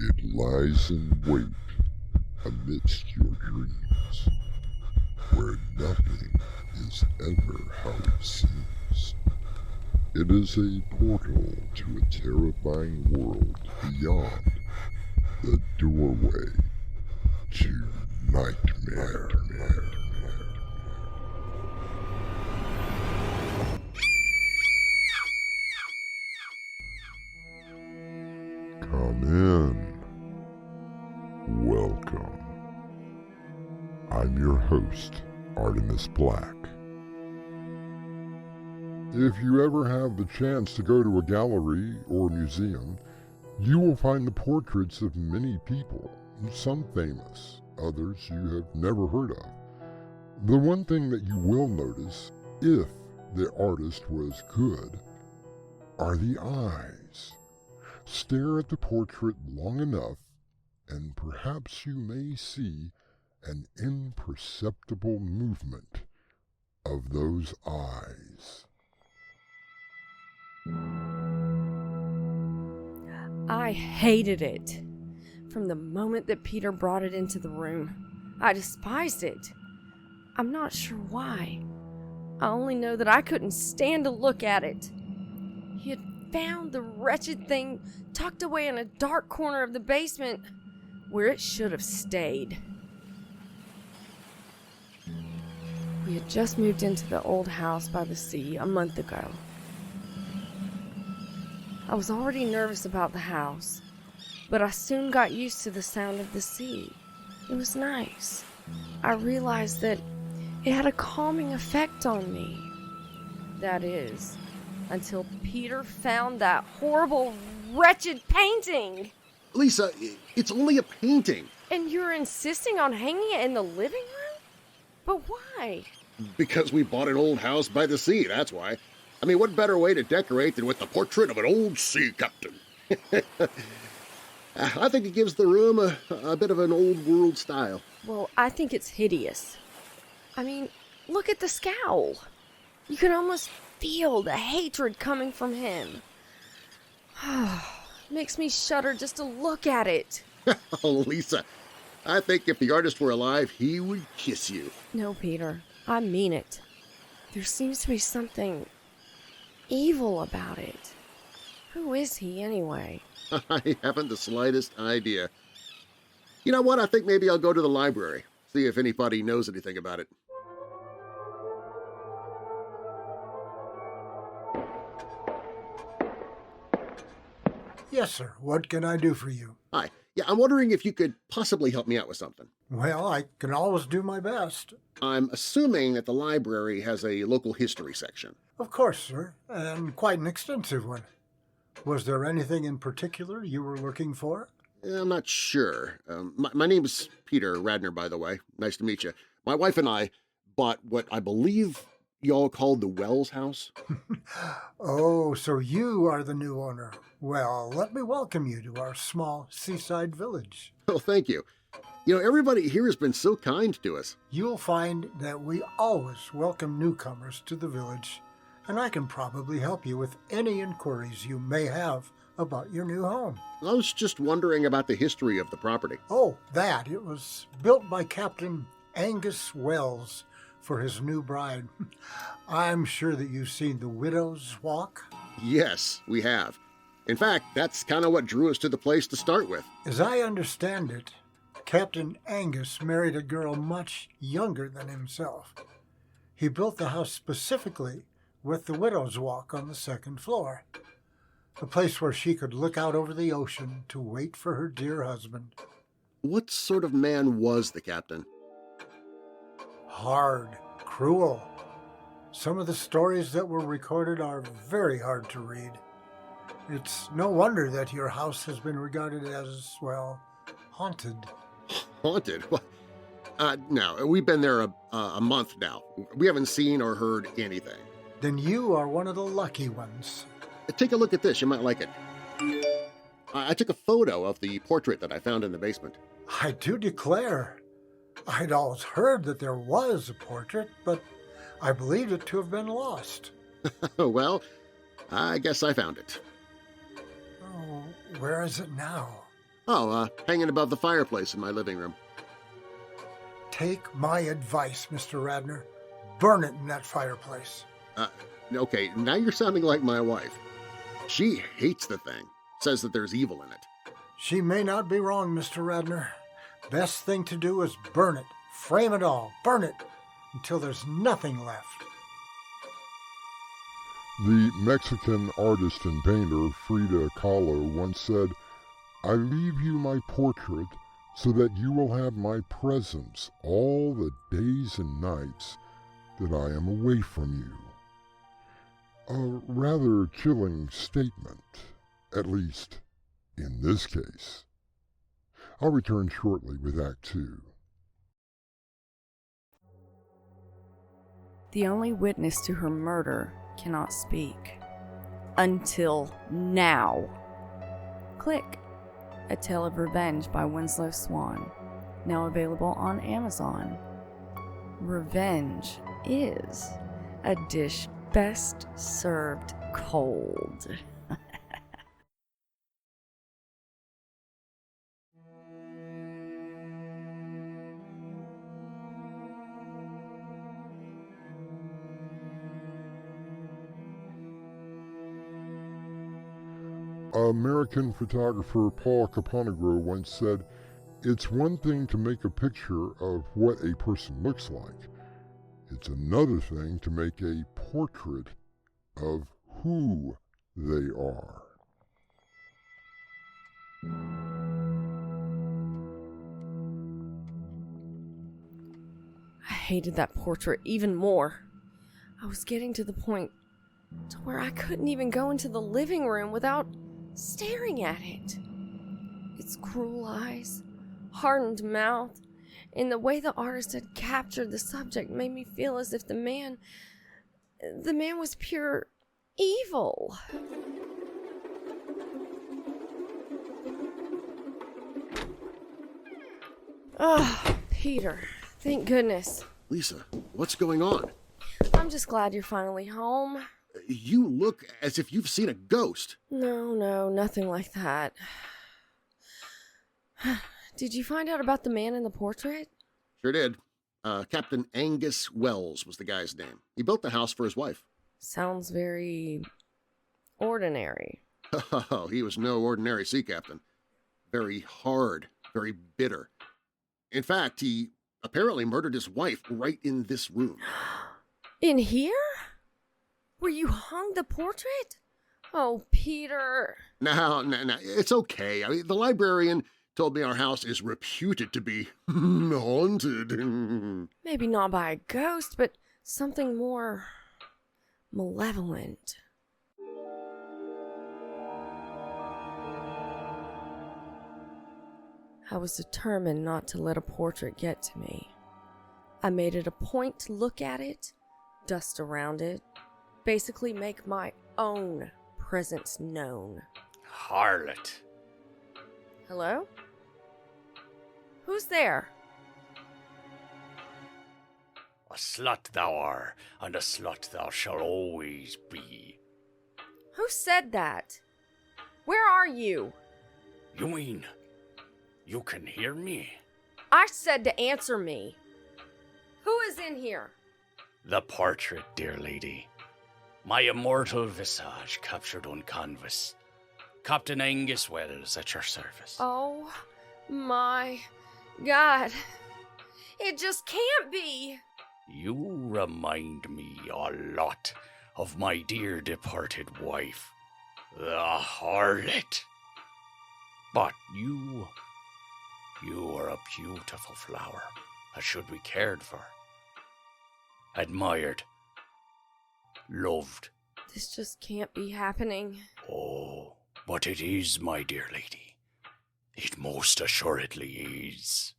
It lies in wait amidst your dreams, where nothing is ever how it seems. It is a portal to a terrifying world beyond the doorway to nightmare. Come in. Welcome. I'm your host, Artemis Black. If you ever have the chance to go to a gallery or museum, you will find the portraits of many people, some famous, others you have never heard of. The one thing that you will notice, if the artist was good, are the eyes. Stare at the portrait long enough, and perhaps you may see an imperceptible movement of those eyes. I hated it. From the moment that Peter brought it into the room, I despised it. I'm not sure why. I only know that I couldn't stand to look at it. He had found the wretched thing tucked away in a dark corner of the basement, where it should have stayed. We had just moved into the old house by the sea a month ago. I was already nervous about the house, but I soon got used to the sound of the sea. It was nice. I realized that it had a calming effect on me. That is, until Peter found that horrible, wretched painting. Lisa, it's only a painting. And you're insisting on hanging it in the living room? But why? Because we bought an old house by the sea, that's why. I mean, what better way to decorate than with the portrait of an old sea captain? I think it gives the room a bit of an old-world style. Well, I think it's hideous. I mean, look at the scowl. You can almost feel the hatred coming from him. Makes me shudder just to look at it. Oh, Lisa, I think if the artist were alive, he would kiss you. No, Peter, I mean it. There seems to be something evil about it. Who is he, anyway? I haven't the slightest idea. You know what? I think maybe I'll go to the library, see if anybody knows anything about it. Yes, sir. What can I do for you? Hi. Yeah, I'm wondering if you could possibly help me out with something. Well, I can always do my best. I'm assuming that the library has a local history section. Of course, sir, and quite an extensive one. Was there anything in particular you were looking for? I'm not sure. My name is Peter Radner, by the way. Nice to meet you. My wife and I bought what I believe y'all called the Wells House. Oh, so you are the new owner. Well, let me welcome you to our small seaside village. Oh, thank you. You know, everybody here has been so kind to us. You'll find that we always welcome newcomers to the village, and I can probably help you with any inquiries you may have about your new home. I was just wondering about the history of the property. Oh, that. It was built by Captain Angus Wells for his new bride. I'm sure that you've seen the Widow's Walk. Yes, we have. In fact, that's kind of what drew us to the place to start with. As I understand it, Captain Angus married a girl much younger than himself. He built the house specifically with the Widow's Walk on the second floor, a place where she could look out over the ocean to wait for her dear husband. What sort of man was the captain? Hard, cruel. Some of the stories that were recorded are very hard to read. It's no wonder that your house has been regarded as, well, haunted. Haunted? No, we've been there a month now. We haven't seen or heard anything. Then you are one of the lucky ones. Take a look at this. You might like it. I took a photo of the portrait that I found in the basement. I do declare. I'd always heard that there was a portrait, but I believed it to have been lost. Well, I guess I found it. Oh, where is it now? Oh, hanging above the fireplace in my living room. Take my advice, Mr. Radner. Burn it in that fireplace. Okay, now you're sounding like my wife. She hates the thing, says that there's evil in it. She may not be wrong, Mr. Radner. Best thing to do is burn it. Frame it all. Burn it until there's nothing left. The Mexican artist and painter Frida Kahlo once said, "I leave you my portrait so that you will have my presence all the days and nights that I am away from you." A rather chilling statement, at least in this case. I'll return shortly with Act 2. The only witness to her murder cannot speak. Until now. Click. A Tale of Revenge by Winslow Swan. Now available on Amazon. Revenge is a dish best served cold. American photographer Paul Caponegro once said, "It's one thing to make a picture of what a person looks like. It's another thing to make a portrait of who they are." I hated that portrait even more. I was getting to the point to where I couldn't even go into the living room without staring at it. Its cruel eyes, hardened mouth, and the way the artist had captured the subject made me feel as if the man was pure evil. Oh, Peter, thank goodness. Lisa, what's going on? I'm just glad you're finally home. You look as if you've seen a ghost. No, nothing like that. Did you find out about the man in the portrait? Sure did. Captain Angus Wells was the guy's name. He built the house for his wife. Sounds very ordinary. Oh, he was no ordinary sea captain. Very hard, very bitter. In fact, he apparently murdered his wife right in this room. In here? Where you hung the portrait? Oh, Peter. No, it's okay. I mean, the librarian told me our house is reputed to be haunted. Maybe not by a ghost, but something more malevolent. I was determined not to let a portrait get to me. I made it a point to look at it, dust around it, basically make my own presence known. Harlot. Hello? Who's there? A slut thou art, and a slut thou shalt always be. Who said that? Where are you? You mean you can hear me? I said to answer me. Who is in here? The portrait, dear lady. My immortal visage captured on canvas. Captain Angus Wells at your service. Oh my God. It just can't be. You remind me a lot of my dear departed wife, the harlot. But you are a beautiful flower that should be cared for, admired, loved. This just can't be happening. Oh, but it is, my dear lady. It most assuredly is.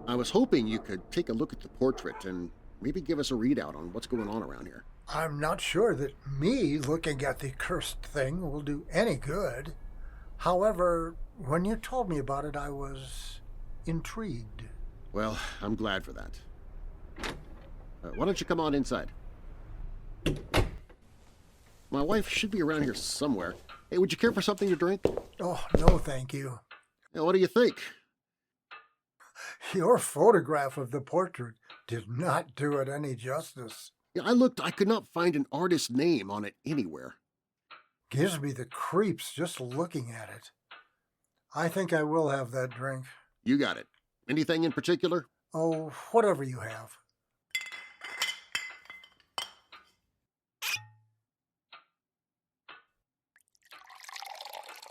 I was hoping you could take a look at the portrait and maybe give us a readout on what's going on around here. I'm not sure that me looking at the cursed thing will do any good. However, when you told me about it, I was intrigued. Well, I'm glad for that. Why don't you come on inside? My wife should be around here somewhere. Hey, would you care for something to drink? Oh, no, thank you. Now, what do you think? Your photograph of the portrait did not do it any justice. Yeah, I looked. I could not find an artist's name on it anywhere. Gives me the creeps just looking at it. I think I will have that drink. You got it. Anything in particular? Oh, whatever you have.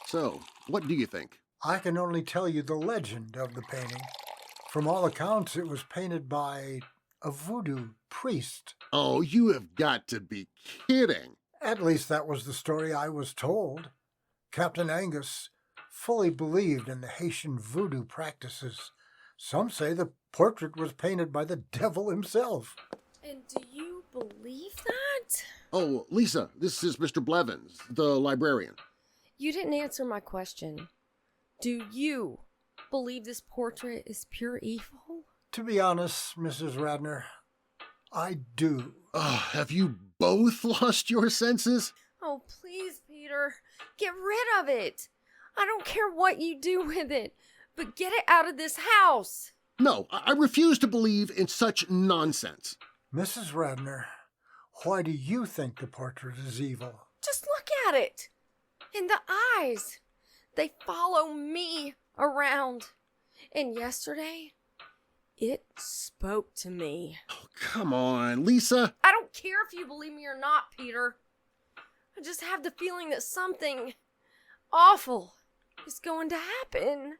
So, what do you think? I can only tell you the legend of the painting. From all accounts, it was painted by a voodoo priest. Oh, you have got to be kidding. At least that was the story I was told. Captain Angus fully believed in the Haitian voodoo practices. Some say the portrait was painted by the devil himself. And do you believe that? Oh, Lisa, this is Mr. Blevins, the librarian. You didn't answer my question. Do you believe this portrait is pure evil? To be honest, Mrs. Radner, I do. Have you both lost your senses? Oh, please, Peter. Get rid of it. I don't care what you do with it, but get it out of this house. No, I refuse to believe in such nonsense. Mrs. Radner, why do you think the portrait is evil? Just look at it. And the eyes. They follow me around. And yesterday, it spoke to me. Oh, come on, Lisa. I don't care if you believe me or not, Peter. I just have the feeling that something awful is going to happen.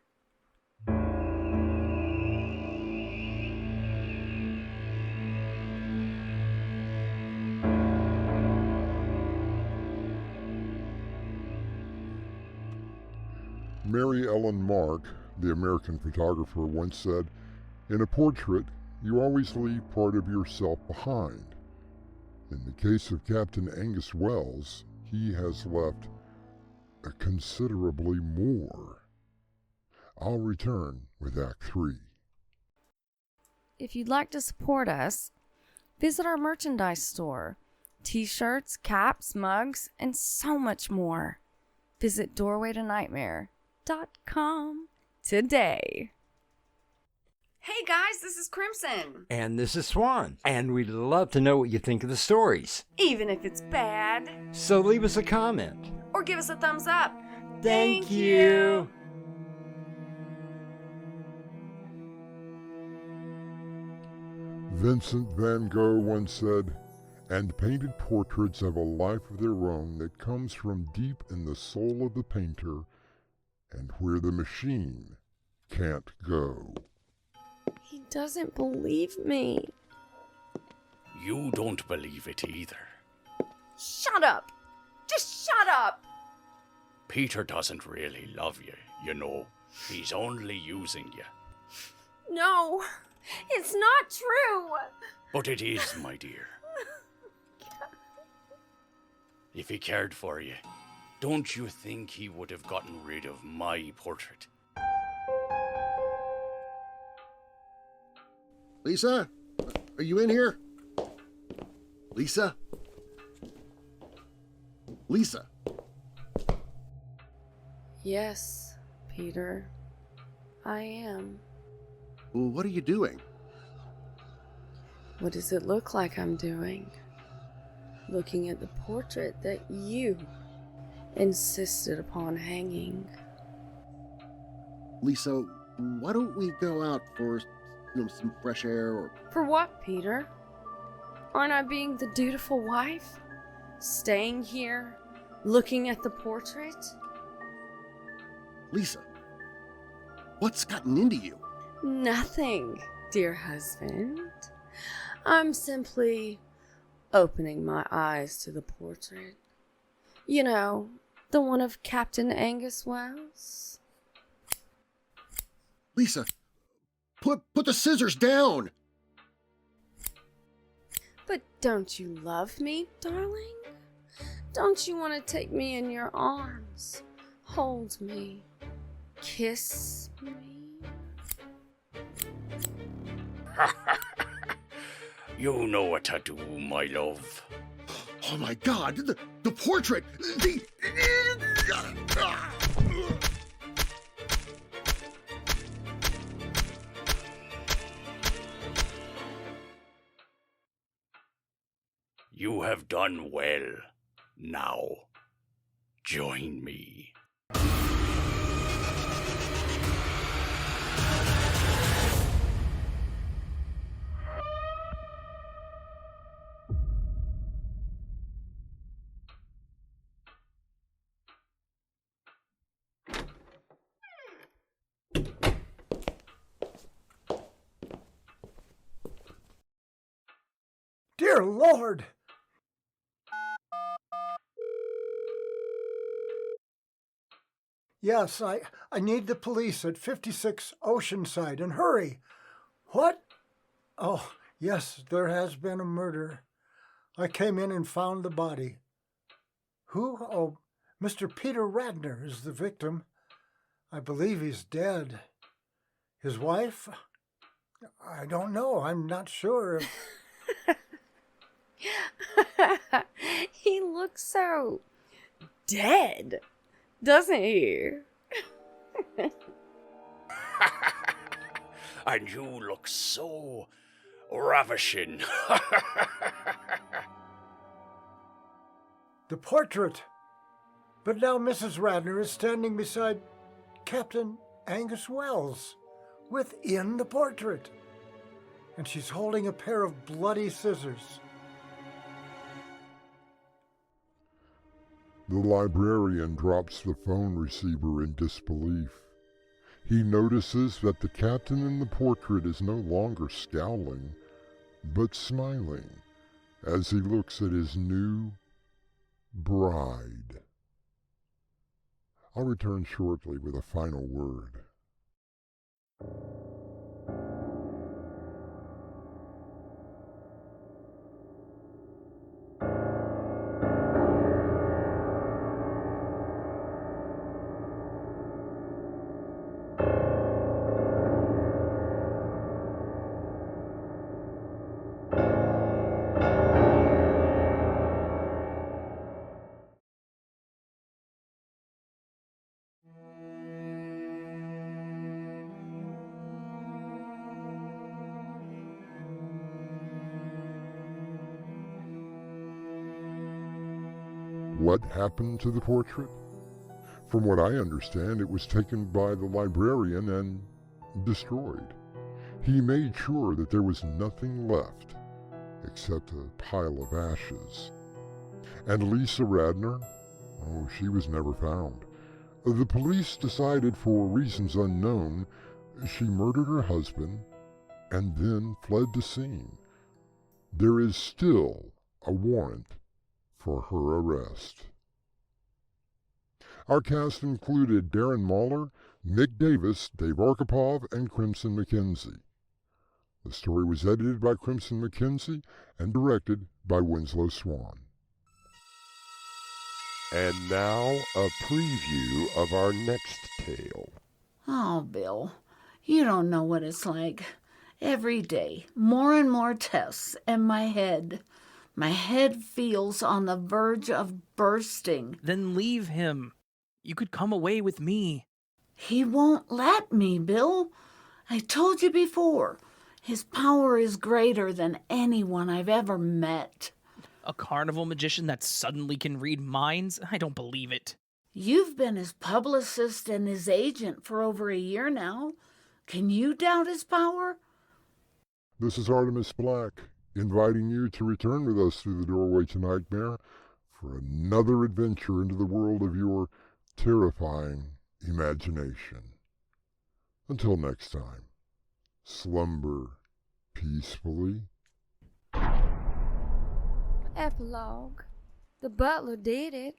Mary Ellen Mark, the American photographer, once said, "In a portrait, you always leave part of yourself behind. In the case of Captain Angus Wells, he has left considerably more." I'll return with Act 3. If you'd like to support us, visit our merchandise store. T-shirts, caps, mugs, and so much more. Visit doorwaytonightmare.com today. Hey guys, this is Crimson. And this is Swan. And we'd love to know what you think of the stories. Even if it's bad. So leave us a comment. Or give us a thumbs up. Thank you. Vincent van Gogh once said, "And painted portraits have a life of their own that comes from deep in the soul of the painter and where the machine can't go." He doesn't believe me. You don't believe it either. Shut up. Just shut up. Peter doesn't really love you, you know. He's only using you. No, it's not true. But it is, my dear. If he cared for you, don't you think he would have gotten rid of my portrait? Lisa, are you in here? Lisa? Lisa? Yes, Peter, I am. Well, what are you doing? What does it look like I'm doing? Looking at the portrait that you insisted upon hanging. Lisa, why don't we go out for some fresh air or... For what, Peter? Aren't I being the dutiful wife? Staying here, looking at the portrait? Lisa, what's gotten into you? Nothing, dear husband. I'm simply opening my eyes to the portrait. You know, the one of Captain Angus Wells. Lisa, put the scissors down! But don't you love me, darling? Don't you want to take me in your arms? Hold me. Kiss me. You know what to do, my love. Oh my God, the portrait! You have done well. Now, join me. Dear Lord! Yes, I need the police at 56 Oceanside, and hurry. What? Oh, yes, there has been a murder. I came in and found the body. Who? Oh, Mr. Peter Radner is the victim. I believe he's dead. His wife? I don't know. I'm not sure. He looks so dead, doesn't he? And you look so ravishing. The portrait. But now Mrs. Radner is standing beside Captain Angus Wells within the portrait. And she's holding a pair of bloody scissors. The librarian drops the phone receiver in disbelief. He notices that the captain in the portrait is no longer scowling, but smiling as he looks at his new bride. I'll return shortly with a final word. What happened to the portrait? From what I understand, it was taken by the librarian and destroyed. He made sure that there was nothing left except a pile of ashes. And Lisa Radner? Oh, she was never found. The police decided, for reasons unknown, she murdered her husband and then fled the scene. There is still a warrant for her arrest. Our cast included Darren Marlar, Mick Davis, Dave Arkipov, and Crimson McKenzie. The story was edited by Crimson McKenzie and directed by Winslow Swan. And now, a preview of our next tale. Oh, Bill, you don't know what it's like. Every day, more and more tests, and my head feels on the verge of bursting. Then leave him. You could come away with me. He won't let me, Bill. I told you before. His power is greater than anyone I've ever met. A carnival magician that suddenly can read minds? I don't believe it. You've been his publicist and his agent for over a year now. Can you doubt his power? This is Artemis Black, inviting you to return with us through the doorway to Nightmare for another adventure into the world of your terrifying imagination. Until next time, slumber peacefully. Epilogue. The butler did it.